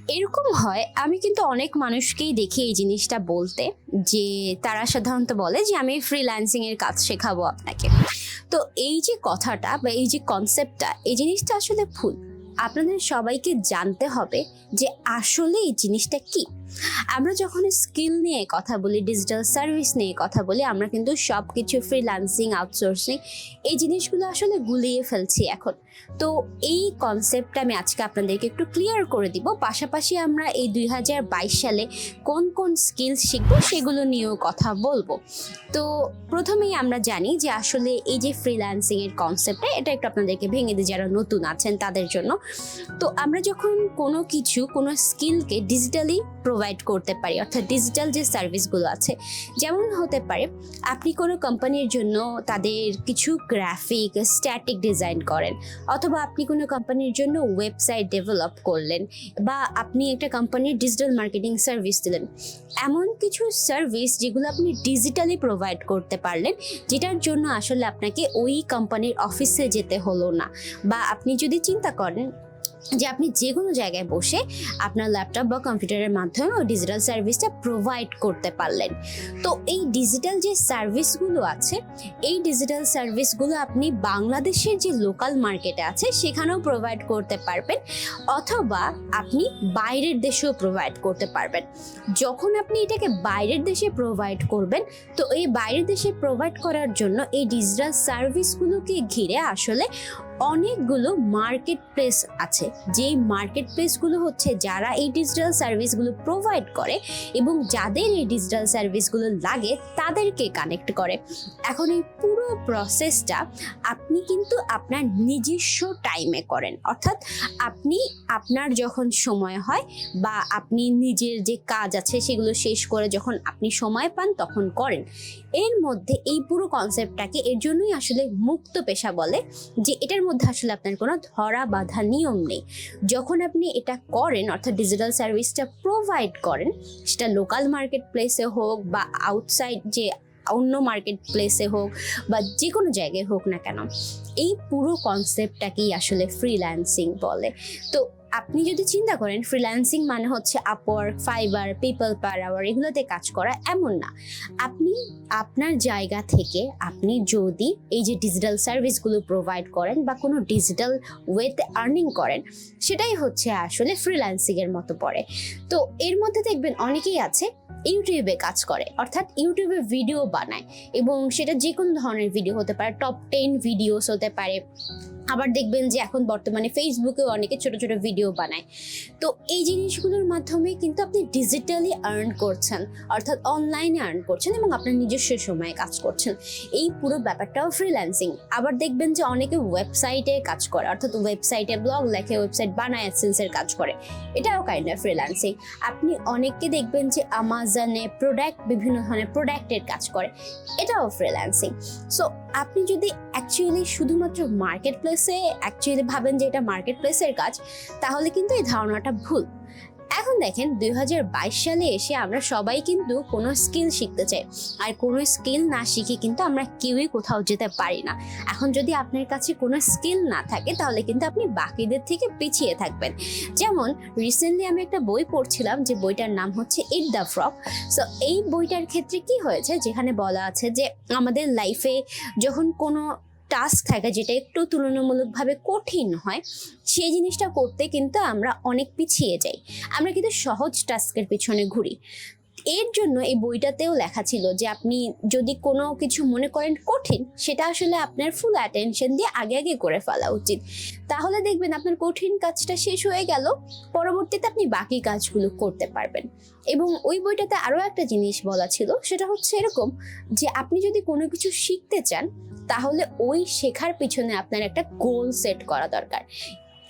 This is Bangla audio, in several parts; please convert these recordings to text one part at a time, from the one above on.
এরকম হয়, আমি কিন্তু অনেক মানুষকেই দেখি এই জিনিসটা বলতে, যে তারা সাধারণত বলে যে আমি ফ্রিল্যান্সিং এর কাজ শেখাবো আপনাকে। তো এই যে কথাটা বা এই যে কনসেপ্টটা, এই জিনিসটা আসলে ভুল। আপনাদের সবাইকে জানতে হবে যে আসলে এই জিনিসটা কি। আমরা যখন স্কিল নিয়ে কথা বলি, ডিজিটাল সার্ভিস নিয়ে কথা বলি, আমরা কিন্তু সব কিছু ফ্রিল্যান্সিং, আউটসোর্সিং এই জিনিসগুলো আসলে গুলিয়ে ফেলছি এখন। তো এই কনসেপ্টটা আমি আজকে আপনাদেরকে একটু ক্লিয়ার করে দিব। পাশাপাশি আমরা এই 2022 সালে কোন কোন স্কিল শিখবো সেগুলো নিয়েও কথা বলবো। তো প্রথমেই আমরা জানি যে আসলে এই যে ফ্রিল্যান্সিং এর কনসেপ্টটা, এটা একটু আপনাদেরকে ভেঙে দিই যারা নতুন আছেন তাদের জন্য। তো আমরা যখন কোনো স্কিলকে ডিজিটালি প্রোভাইড করতে পারি, অর্থাৎ ডিজিটাল যে সার্ভিসগুলো আছে, যেমন হতে পারে আপনি কোনো কোম্পানির জন্য তাদের কিছু গ্রাফিক স্ট্যাটিক ডিজাইন করেন, অথবা আপনি কোনো কোম্পানির জন্য ওয়েবসাইট ডেভেলপ করলেন, বা আপনি একটা কোম্পানির ডিজিটাল মার্কেটিং সার্ভিস দিলেন। এমন কিছু সার্ভিস যেগুলো আপনি ডিজিটালি প্রোভাইড করতে পারলেন, যেটার জন্য আসলে আপনাকে ওই কোম্পানির অফিসে যেতে হলো না। বা আপনি যদি চিন্তা করেন যে আপনি যে কোনো জায়গায় বসে আপনার ল্যাপটপ বা কম্পিউটারের মাধ্যমে ওই ডিজিটাল সার্ভিসটা প্রোভাইড করতে পারলেন। তো এই ডিজিটাল যে সার্ভিসগুলো আছে, এই ডিজিটাল সার্ভিসগুলো আপনি বাংলাদেশের যে লোকাল মার্কেটে আছে সেখানেও প্রোভাইড করতে পারবেন, অথবা আপনি বাইরের দেশেও প্রোভাইড করতে পারবেন। যখন আপনি এটাকে বাইরের দেশে প্রোভাইড করবেন, তো এই বাইরের দেশে প্রোভাইড করার জন্য এই ডিজিটাল সার্ভিসগুলোকে ঘিরে আসলে অনেকগুলো মার্কেট প্লেস আছে। যেই মার্কেট প্লেসগুলো হচ্ছে যারা এই ডিজিটাল সার্ভিসগুলো প্রোভাইড করে এবং যাদের এই ডিজিটাল সার্ভিসগুলো লাগে তাদেরকে কানেক্ট করে। এখন এই পুরো প্রসেসটা আপনি কিন্তু আপনার নিজস্ব টাইমে করেন, অর্থাৎ আপনি আপনার যখন সময় হয় বা আপনি নিজের যে কাজ আছে সেগুলো শেষ করে যখন আপনি সময় পান তখন করেন। এর মধ্যে এই পুরো কনসেপ্টটাকে এর জন্যই আসলে মুক্ত পেশা বলে, যে এটার মধ্যে আসলে আপনার কোনো ধরা বাঁধা নিয়ম নেই। যখন আপনি এটা করেন, অর্থাৎ ডিজিটাল সার্ভিসটা প্রোভাইড করেন, সেটা লোকাল মার্কেট প্লেসে হোক বা আউটসাইড যে অন্য মার্কেট প্লেসে হোক বা যে কোনো জায়গায় হোক না কেন, এই পুরো কনসেপ্টটাকেই আসলে ফ্রিল্যান্সিং বলে। তো আপনি যদি চিন্তা করেন ফ্রিল্যান্সিং মানে হচ্ছে Upwork, Fiverr, people per hour এগুলোতে কাজ করা, এমন না। আপনি আপনার জায়গা থেকে আপনি যদি এই যে ডিজিটাল সার্ভিসগুলো প্রোভাইড করেন বা কোনো ডিজিটাল ওয়েতে আর্নিং করেন, সেটাই হচ্ছে আসলে ফ্রিল্যান্সিং এর মতো পড়ে। তো এর মধ্যে দেখবেন অনেকেই আছে ইউটিউবে কাজ করে, অর্থাৎ ইউটিউবে ভিডিও বানায়, এবং সেটা যে কোনো ধরনের ভিডিও হতে পারে, টপ 10 ভিডিওস হতে পারে। আবার দেখবেন যে এখন বর্তমানে ফেসবুকেও অনেকে ছোট ছোট ভিডিও বানায়। তো এই জিনিসগুলোর মাধ্যমে কিন্তু আপনি ডিজিটালি আর্ন করছেন, অর্থাৎ অনলাইনে আর্ন করছেন এবং আপনার নিজস্ব সময়ে কাজ করছেন। এই পুরো ব্যাপারটাও ফ্রিল্যান্সিং। আবার দেখবেন যে অনেকে ওয়েবসাইটে কাজ করে, অর্থাৎ ওয়েবসাইটে ব্লগ লেখে, ওয়েবসাইট বানায়, অ্যাডসেন্সের কাজ করে, এটাও কাইন্ড অফ ফ্রিল্যান্সিং। আপনি অনেককে দেখবেন যে আমাজনে বিভিন্ন ধরনের প্রোডাক্টের কাজ করে, এটাও ফ্রিল্যান্সিং। সো আপনি যদি অ্যাকচুয়ালি শুধুমাত্র মার্কেট প্লেসে অ্যাকচুয়ালি ভাবেন যে এটা মার্কেট প্লেসের কাজ, তাহলে কিন্তু এই ধারণাটা ভুল। এখন দেখেন 2022 সালে এসে আমরা সবাই কিন্তু কোনো স্কিল শিখতে চাই, আর কোনো স্কিল না শিখে কিন্তু আমরা কেউই কোথাও যেতে পারি না। এখন যদি আপনার কাছে কোনো স্কিল না থাকে তাহলে কিন্তু আপনি বাকিদের থেকে পিছিয়ে থাকবেন। যেমন রিসেন্টলি আমি একটা বই পড়ছিলাম, যে বইটার নাম হচ্ছে ইট দ্য ফ্রগ। সো এই বইটার ক্ষেত্রে কি হয়েছে, যেখানে বলা আছে যে আমাদের লাইফে যখন কোনো টাস্ক থাকে যেটা একটু তুলনামূলকভাবে কঠিন হয়, সেই জিনিসটা করতে কিন্তু আমরা অনেক পিছিয়ে যাই, আমরা কিন্তু সহজ টাস্কের পিছনে ঘুরি। এর জন্য এই বইটাতেও লেখা ছিল যে আপনি যদি কোনো কিছু মনে করেন কঠিন, সেটা আসলে আপনার ফুল অ্যাটেনশন দিয়ে আগে আগে করে ফেলা উচিত। তাহলে দেখবেন আপনার কঠিন কাজটা শেষ হয়ে গেল, পরবর্তীতে আপনি বাকি কাজগুলো করতে পারবেন। এবং ওই বইটাতে আরও একটা জিনিস বলা ছিল, সেটা হচ্ছে এরকম যে আপনি যদি কোনো কিছু শিখতে চান, তাহলে ওই শেখার পিছনে আপনার একটা গোল সেট করা দরকার।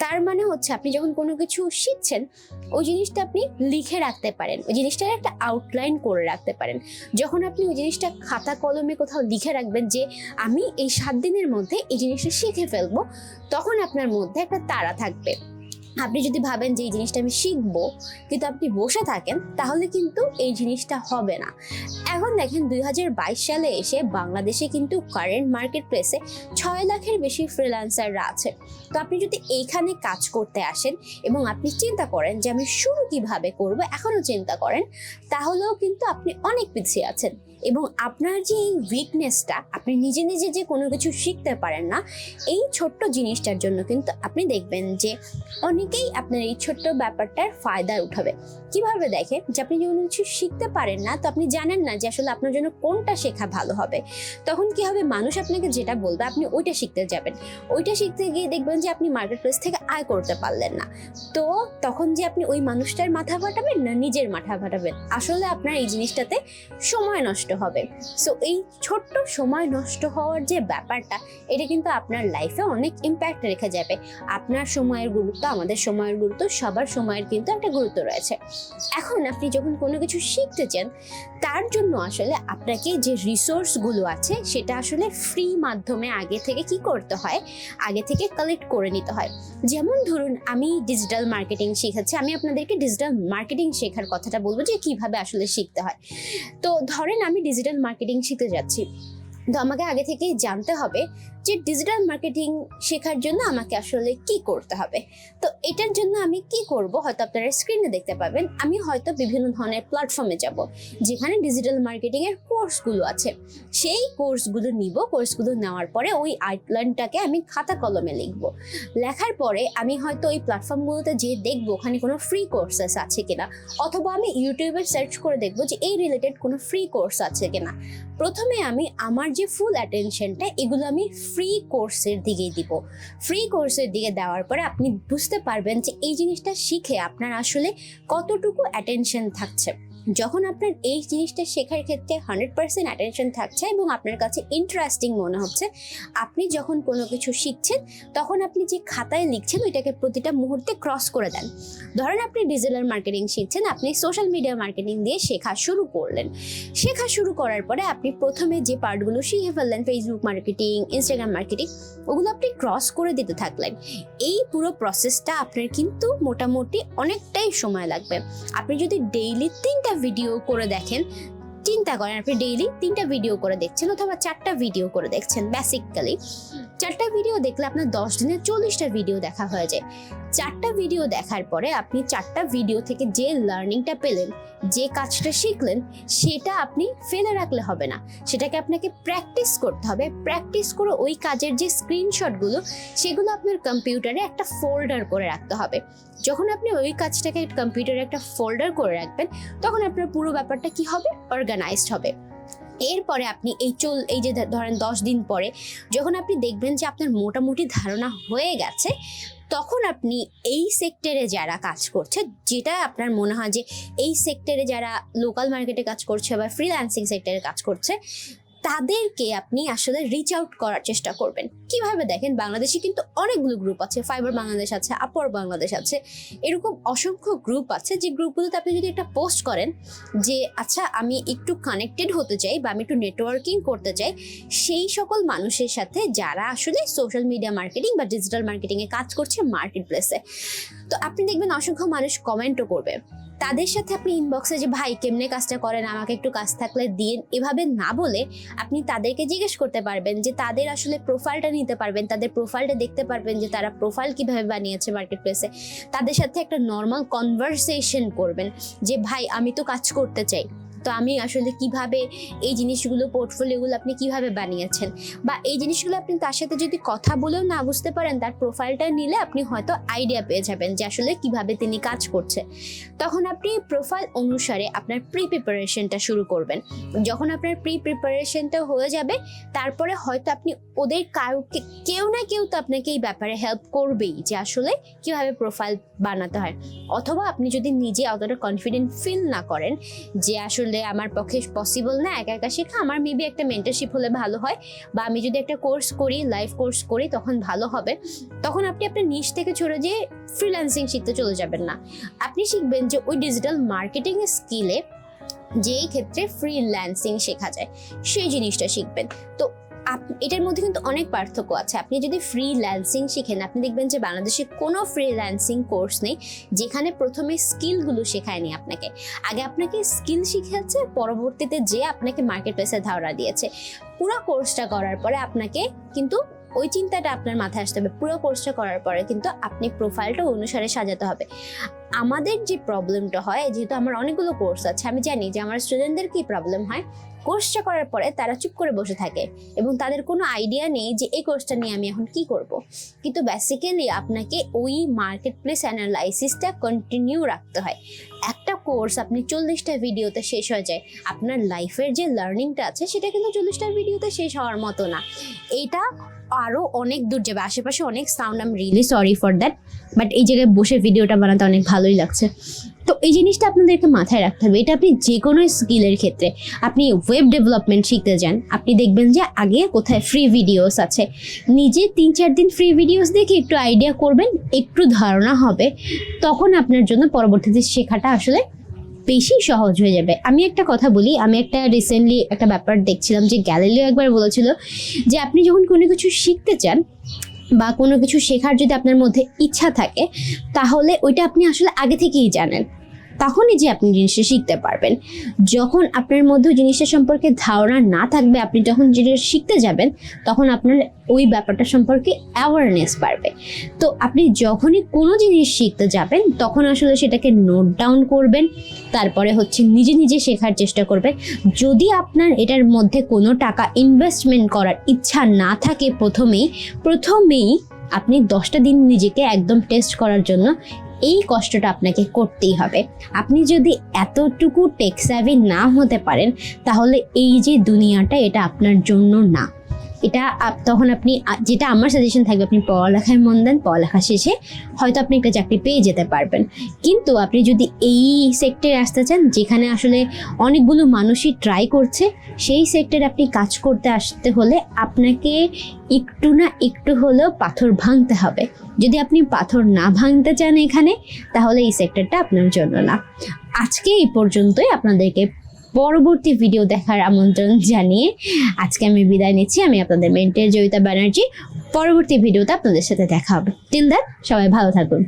তার মানে হচ্ছে আপনি যখন কোনো কিছু শিখছেন, ওই জিনিসটা আপনি লিখে রাখতে পারেন, ওই জিনিসটার একটা আউটলাইন করে রাখতে পারেন। যখন আপনি ওই জিনিসটা খাতা কলমে কোথাও লিখে রাখবেন যে আমি এই 7 দিনের মধ্যে এই জিনিসটা শিখে ফেলবো, তখন আপনার মধ্যে একটা তাড়া থাকবে। আপনি যদি ভাবেন যে এই জিনিসটা আমি শিখবো কিন্তু আপনি বসে থাকেন, তাহলে কিন্তু এই জিনিসটা হবে না। এখন দেখেন 2022 সালে এসে বাংলাদেশে কিন্তু কারেন্ট মার্কেট প্লেসে 6 লাখের বেশি ফ্রিল্যান্সাররা আছে। তো আপনি যদি এইখানে কাজ করতে আসেন এবং আপনি চিন্তা করেন যে আমি শুরু কিভাবে করব, এখনো চিন্তা করেন, তাহলেও কিন্তু আপনি অনেক পিছিয়ে আছেন। এবং আপনার যে এই উইকনেসটা, আপনি নিজে নিজে যে কোনো কিছু শিখতে পারেন না, এই ছোট্ট জিনিসটার জন্য কিন্তু আপনি দেখবেন যে অনেকেই আপনার এই ছোট্ট ব্যাপারটার ফায়দা উঠাবে। কিভাবে দেখে যে আপনি যখন কিছু শিখতে পারেন না, তো আপনি জানেন না যে আসলে আপনার জন্য কোনটা শেখা ভালো হবে, তখন কি হবে, মানুষ আপনাকে যেটা বলবে আপনি ওইটা শিখতে যাবেন। ওইটা শিখতে গিয়ে দেখবেন যে আপনি মার্কেট প্লেস থেকে আয় করতে পারলেন না। তো তখন যে আপনি ওই মানুষটার মাথা ফাটাবেন না নিজের মাথা ফাটাবেন, আসলে আপনার এই জিনিসটাতে সময় নষ্ট হবে। সো এই ছোট্ট সময় নষ্ট হওয়ার যে ব্যাপারটা, এটা কিন্তু আপনার লাইফে অনেক ইম্প্যাক্ট রেখে যাবে। আপনার সময়ের গুরুত্ব, আমাদের সময়ের গুরুত্ব, সবার সময়ের কিন্তু একটা গুরুত্ব রয়েছে। এখন আপনি যখন কোনো কিছু শিখতে চান, তার জন্য আসলে আপনাকে যে রিসোর্সগুলো আছে সেটা আসলে ফ্রি মাধ্যমে আগে থেকে কি করতে হয়, আগে থেকে কালেক্ট করে নিতে হয়। যেমন ধরুন আমি ডিজিটাল মার্কেটিং শিখাচ্ছি, আমি আপনাদেরকে ডিজিটাল মার্কেটিং শেখার কথাটা বলবো যে কিভাবে আসলে শিখতে হয়। তো ধরেন আমি ডিজিটাল মার্কেটিং শিখতে যাচ্ছি, তো আমাকে আগে থেকেই জানতে হবে যে ডিজিটাল মার্কেটিং শেখার জন্য আমাকে আসলে কি করতে হবে। তো এটার জন্য আমি কি করব, হয়তো আপনারা স্ক্রিনে দেখতে পাবেন, আমি হয়তো বিভিন্ন ধরনের প্ল্যাটফর্মে যাব যেখানে ডিজিটাল মার্কেটিং এর কোর্সগুলো আছে। সেই কোর্সগুলো নিব, কোর্সগুলো নেওয়ার পরে ওই আউটলাইনটাকে আমি খাতা কলমে লিখবো। লেখার পরে আমি হয়তো ওই প্ল্যাটফর্মগুলোতে যেয়ে দেখবো ওখানে কোনো ফ্রি কোর্সেস আছে কিনা, অথবা আমি ইউটিউবে সার্চ করে দেখবো যে এই রিলেটেড কোনো ফ্রি কোর্স আছে কিনা। প্রথমে আমি আমার যে ফুল অ্যাটেনশনটা, এগুলো আমি ফ্রি কোর্সের দিকেই দিব। ফ্রি কোর্সের দিকে দেওয়ার পরে আপনি বুঝতে পারবেন যে এই জিনিসটা শিখে আপনার আসলে কতটুকু অ্যাটেনশন থাকছে। যখন আপনার এই জিনিসটা শেখার ক্ষেত্রে 100% অ্যাটেনশন থাকছে এবং আপনার কাছে ইন্টারেস্টিং মনে হচ্ছে, আপনি যখন কোনো কিছু শিখছেন তখন আপনি যে খাতায় লিখছেন ওইটাকে প্রতিটা মুহূর্তে ক্রস করে দেন। ধরেন আপনি ডিজিটাল মার্কেটিং শিখছেন, আপনি সোশ্যাল মিডিয়া মার্কেটিং দিয়ে শেখা শুরু করলেন। শেখা শুরু করার পরে আপনি প্রথমে যে পার্টগুলো শিখে ফেললেন, ফেসবুক মার্কেটিং, ইনস্টাগ্রাম মার্কেটিং, ওগুলো আপনি ক্রস করে দিতে থাকলেন। এই পুরো প্রসেসটা আপনার কিন্তু মোটামুটি অনেকটাই সময় লাগবে। আপনি যদি ডেইলি 3টা ভিডিও করে দেখেন, চিন্তা করেন আপনি ডেইলি 3টা ভিডিও করে দেখছেন অথবা 4টা ভিডিও করে দেখছেন, বেসিক্যালি 4টা ভিডিও দেখলে আপনার 10 দিনে 40টা ভিডিও দেখা হয়ে যায়। 4টা ভিডিও দেখার পরে আপনি 4টা ভিডিও থেকে যে লার্নিংটা পেলেন, যে কাজটা শিখলেন, সেটা আপনি ফেলে রাখলে হবে না, সেটাকে আপনাকে প্র্যাকটিস করতে হবে। প্র্যাকটিস করে ওই কাজের যে স্ক্রিনশটগুলো, সেগুলো আপনার কম্পিউটারে একটা ফোল্ডার করে রাখতে হবে। যখন আপনি ওই কাজটাকে কম্পিউটারে একটা ফোল্ডার করে রাখবেন, তখন আপনার পুরো ব্যাপারটা কি হবে, অর্গানাইজড হবে। এরপরে আপনি এই যে ধরেন 10 দিন পরে যখন আপনি দেখবেন যে আপনার মোটামুটি ধারণা হয়ে গেছে, তখন আপনি এই সেক্টরে যারা কাজ করছে, যেটা আপনার মনে হয় যে এই সেক্টরে যারা লোকাল মার্কেটে কাজ করছে বা ফ্রিল্যান্সিং সেক্টরে কাজ করছে, তাদেরকে আপনি আসলে রিচ আউট করার চেষ্টা করবেন। কিভাবে দেখেন, বাংলাদেশে কিন্তু অনেকগুলো গ্রুপ আছে, ফাইবার বাংলাদেশ আছে, আপওয়ার্ক বাংলাদেশ আছে, এরকম অসংখ্য গ্রুপ আছে। যে গ্রুপগুলোতে আপনি যদি একটা পোস্ট করেন যে আচ্ছা আমি একটু কানেক্টেড হতে চাই বা আমি একটু নেটওয়ার্কিং করতে চাই সেই সকল মানুষের সাথে যারা আসলে সোশ্যাল মিডিয়া মার্কেটিং বা ডিজিটাল মার্কেটিংয়ে কাজ করছে মার্কেট প্লেসে, তো আপনি দেখবেন অসংখ্য মানুষ কমেন্টও করবে। তাদের সাথে আপনি ইনবক্সে যে ভাই কেমনে কাজটা করেন, আমাকে একটু কাজ থাকলে দিন, এভাবে না বলে আপনি তাদেরকে জিজ্ঞেস করতে পারবেন যে তাদের আসলে প্রোফাইলটা নিতে পারবেন, তাদের প্রোফাইলটা দেখতে পারবেন যে তারা প্রোফাইল কিভাবে বানিয়েছে মার্কেট প্লেসে। তাদের সাথে একটা নর্মাল কনভারসেশন করবেন যে ভাই আমি তো কাজ করতে চাই, তো আমি আসলে কিভাবে এই জিনিসগুলো, পোর্টফোলিওগুলো আপনি কিভাবে বানিয়েছেন, বা এই জিনিসগুলো আপনি তার সাথে যদি কথা বলেও না বুঝতে পারেন, তার প্রোফাইলটা নিলে আপনি হয়তো আইডিয়া পেয়ে যাবেন যে আসলে কিভাবে তিনি কাজ করছে। তখন আপনি প্রোফাইল অনুসারে আপনার প্রিপারেশনটা শুরু করবেন। যখন আপনার প্রিপারেশনটা হয়ে যাবে, তারপরে হয়তো আপনি ওদের কাউকে, কেউ না কেউ তো আপনাকে এই ব্যাপারে হেল্প করবেই যে আসলে কিভাবে প্রোফাইল বানাতে হয়। অথবা আপনি যদি নিজে অতটা কনফিডেন্ট ফিল না করেন যে আসলে আমার পক্ষে পসিবল না একা একা শেখা, আমার মেবি একটা মেন্টরশিপ হলে ভালো হয়, বা আমি যদি একটা কোর্স করি, লাইভ কোর্স করি, তখন ভালো হবে, তখন আপনি আপনার নিশ থেকে ছড়ে যেয়ে ফ্রিল্যান্সিং শিখতে চলে যাবেন না। আপনি শিখবেন যে ওই ডিজিটাল মার্কেটিং স্কিলে যেই ক্ষেত্রে ফ্রিল্যান্সিং শেখা যায় সেই জিনিসটা শিখবেন। তো এটার মধ্যে কিন্তু অনেক পার্থক্য আছে। আপনি যদি ফ্রিল্যান্সিং শিখেন, আপনি দেখবেন যে বাংলাদেশে কোনো ফ্রিল্যান্সিং কোর্স নেই যেখানে প্রথমে স্কিলগুলো শেখায়নি আপনাকে। আগে আপনাকে স্কিল শিখাচ্ছে, পরবর্তীতে যে আপনাকে মার্কেট প্লেসে ধারণা দিয়েছে। পুরো কোর্সটা করার পরে আপনাকে কিন্তু ওই চিন্তাটা আপনার মাথায় আসতে হবে, পুরো কোর্সটা করার পরে কিন্তু আপনি প্রোফাইলটা অনুসারে সাজাতে হবে। আমাদের যে প্রবলেমটা হয়, যেহেতু আমার অনেকগুলো কোর্স আছে, আমি জানি যে আমার স্টুডেন্টদের কি প্রবলেম হয়। কোর্সটা করার পরে তারা চুপ করে বসে থাকে এবং তাদের কোনো আইডিয়া নেই যে এই কোর্সটা নিয়ে আমি এখন কি করব। কিন্তু বেসিক্যালি আপনাকে ওই মার্কেট প্লেস অ্যানালাইসিসটা কন্টিনিউ রাখতে হয়। একটা কোর্স আপনি 40টা ভিডিওতে শেষ হয়ে যায়, আপনার লাইফের যে লার্নিংটা আছে সেটা কিন্তু 40টা ভিডিওতে শেষ হওয়ার মতো না। এটা আরও অনেক দূর যাবে। আশেপাশে অনেক sound, I am really sorry for that, but এই জায়গায় বসে ভিডিওটা বানাতে অনেক ভালোই লাগছে। তো এই জিনিসটা আপনাদেরকে মাথায় রাখতে হবে। এটা আপনি যে কোনো স্কিলের ক্ষেত্রে, আপনি ওয়েব ডেভেলপমেন্ট শিখতে যান, আপনি দেখবেন যে আগে কোথায় ফ্রি ভিডিওস আছে, নিজে 3-4 দিন ফ্রি ভিডিওস দেখে একটু আইডিয়া করবেন, একটু ধারণা হবে, তখন আপনার জন্য পরবর্তীতে শেখাটা আসলে বেশি সহজ হয়ে যাবে। আমি একটা কথা বলি, আমি একটা রিসেন্টলি একটা ব্যাপার দেখছিলাম যে গ্যালিলিও একবার বলেছিল যে আপনি যখন কোনো কিছু শিখতে চান বা কোনো কিছু শেখার যদি আপনার মধ্যে ইচ্ছা থাকে, তাহলে ওইটা আপনি আসলে আগে থেকেই জানেন, তখনই যে আপনি জিনিসটা শিখতে পারবেন। যখন আপনার মধ্যে জিনিসটা সম্পর্কে ধারণা না থাকবে, আপনি যখন জিনিসটা শিখতে যাবেন, তখন আপনার ওই ব্যাপারটা সম্পর্কে অ্যাওয়ারনেস বাড়বে। তো আপনি যখনই কোনো জিনিস শিখতে যাবেন, তখন আসলে সেটাকে নোট ডাউন করবেন, তারপরে হচ্ছে নিজে নিজে শেখার চেষ্টা করবেন। যদি আপনার এটার মধ্যে কোনো টাকা ইনভেস্টমেন্ট করার ইচ্ছা না থাকে, প্রথমেই আপনি 10টা দিন নিজেকে একদম টেস্ট করার জন্য এই কষ্টটা আপনাকে করতেই হবে। আপনি যদি এতটুকু টেক স্যাভি না হতে পারেন, তাহলে এই যে দুনিয়াটা, এটা আপনার জন্য না। এটা তখন আপনি, যেটা আমার সাজেশন থাকবে, আপনি পড়ালেখায় মন দেন, পড়ালেখা শেষে হয়তো আপনি একটা চাকরি পেয়ে যেতে পারবেন। কিন্তু আপনি যদি এই সেক্টরে আসতে চান যেখানে আসলে অনেকগুলো মানুষই ট্রাই করছে, সেই সেক্টরে আপনি কাজ করতে আসতে হলে আপনাকে একটু না একটু হলেও পাথর ভাঙতে হবে। যদি আপনি পাথর না ভাঙতে চান এখানে, তাহলে এই সেক্টরটা আপনার জন্য না। আজকে এই পর্যন্তই। আপনাদেরকে পরবর্তী ভিডিও দেখার আমন্ত্রণ জানিয়ে আজকে আমি বিদায় নিচ্ছি। আমি আপনাদের মেন্টর জয়িতা ব্যানার্জি। পরবর্তী ভিডিওতে আপনাদের সাথে দেখা হবে। টিল দ্যাট, সবাই ভালো থাকুন।